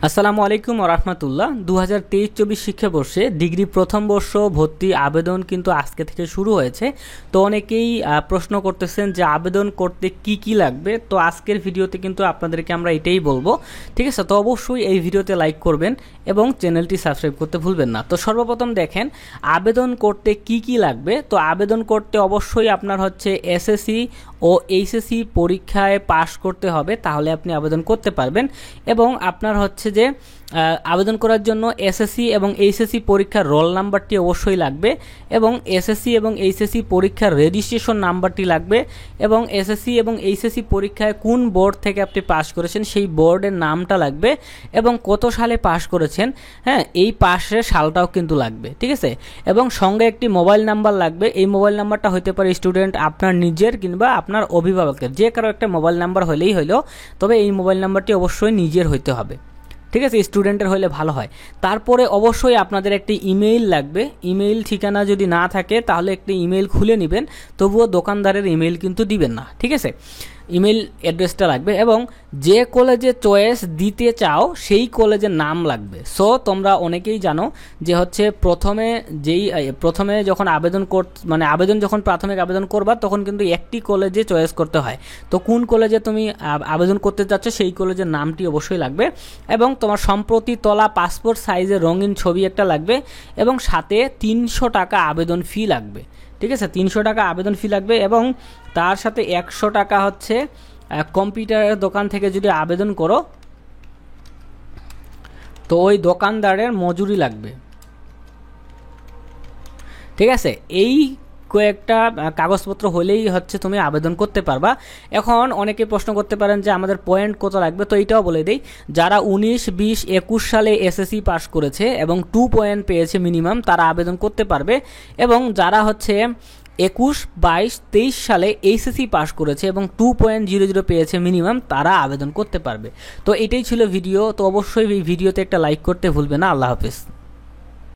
আসসালামু আলাইকুম ওয়া রাহমাতুল্লাহ। 2023-24 শিক্ষাবর্ষে ডিগ্রি প্রথম বর্ষ ভর্তি আবেদন কিন্তু আজকে থেকে শুরু হয়েছে। তো অনেকেই প্রশ্ন করতেছেন যে আবেদন করতে কি কি লাগবে। তো আজকের ভিডিওতে কিন্তু আপনাদেরকে আমরা এটাই বলবো, ঠিক আছে। তো অবশ্যই এই ভিডিওতে লাইক করবেন এবং চ্যানেলটি সাবস্ক্রাইব করতে ভুলবেন না। তো সর্বপ্রথম দেখেন আবেদন করতে কি কি লাগবে। তো আবেদন করতে অবশ্যই আপনার হচ্ছে এসএসসি ও এইচএসসি পরীক্ষায় পাশ করতে হবে, তাহলে আপনি আবেদন করতে পারবেন। এবং আপনার হচ্ছে যে আবেদন করার জন্য এসএসসি এবং এইচএসসি পরীক্ষার রোল নাম্বারটি অবশ্যই লাগবে, এবং এসএসসি এবং এইচএসসি পরীক্ষার রেজিস্ট্রেশন নাম্বারটি লাগবে, এবং এসএসসি এবং এইচএসসি পরীক্ষায় কোন বোর্ড থেকে আপনি পাস করেছেন সেই বোর্ডের নামটা লাগবে, এবং কত সালে পাস করেছেন, হ্যাঁ, এই পাশের সালটাও কিন্তু লাগবে, ঠিক আছে। এবং সঙ্গে একটি মোবাইল নাম্বার লাগবে। এই মোবাইল নাম্বারটা হতে পারে স্টুডেন্ট আপনার নিজের কিংবা আপনার অভিভাবকের, যে কারো একটা মোবাইল নাম্বার হলেই হলো, তবে এই মোবাইল নাম্বারটি অবশ্যই নিজের হইতে হবে, ঠিক আছে। স্টুডেন্টের হলে ভালো হয়। তারপরে অবশ্যই আপনাদের একটি ইমেইল লাগবে। ইমেইল ঠিকানা যদি না থাকে তাহলে একটি ইমেইল খুলে নেবেন, তবুও দোকানদারের ইমেইল কিন্তু দিবেন না, ঠিক আছে। ইমেইল অ্যাড্রেসটা লাগবে, এবং যে কলেজে চয়েস দিতে চাও সেই কলেজের নাম লাগবে। সো তোমরা অনেকেই জানো যে হচ্ছে প্রথমে যখন আবেদন যখন প্রাথমিক আবেদন করবা তখন কিন্তু একটি কলেজে চয়েস করতে হয়। তো কোন কলেজে তুমি আবেদন করতে চাচ্ছ সেই কলেজের নামটি অবশ্যই লাগবে, এবং তোমার সম্প্রতি তোলা পাসপোর্ট সাইজের রঙিন ছবি একটা লাগবে, এবং সাথে 300 টাকা আবেদন ফি লাগবে, ঠিক আছে। 300 টাকা আবেদন ফি লাগবে, এবং তার সাথে 100 টাকা হচ্ছে কম্পিউটারের দোকান থেকে যদি আবেদন করো তো ওই দোকানদারের মজুরি লাগবে, ঠিক আছে। এই কয়েকটা কাগজপত্র হলেই হচ্ছে তুমি আবেদন করতে পারবা। এখন অনেকে প্রশ্ন করতে পারেন যে আমাদের পয়েন্ট কত লাগবে। তো এইটাও বলে দেই, যারা 19, 20, 21 সালে এসএসসি পাস করেছে এবং 2 পয়েন্ট পেয়েছে মিনিমাম, তারা আবেদন করতে পারবে। এবং যারা হচ্ছে 21, 22, 23 সালে এইচএসসি পাস করেছে এবং 2.00 পেয়েছে মিনিমাম, তারা আবেদন করতে পারবে। তো এটাই ছিল ভিডিও। তো অবশ্যই এই ভিডিওতে একটা লাইক করতে ভুলবে না। আল্লাহ হাফেজ।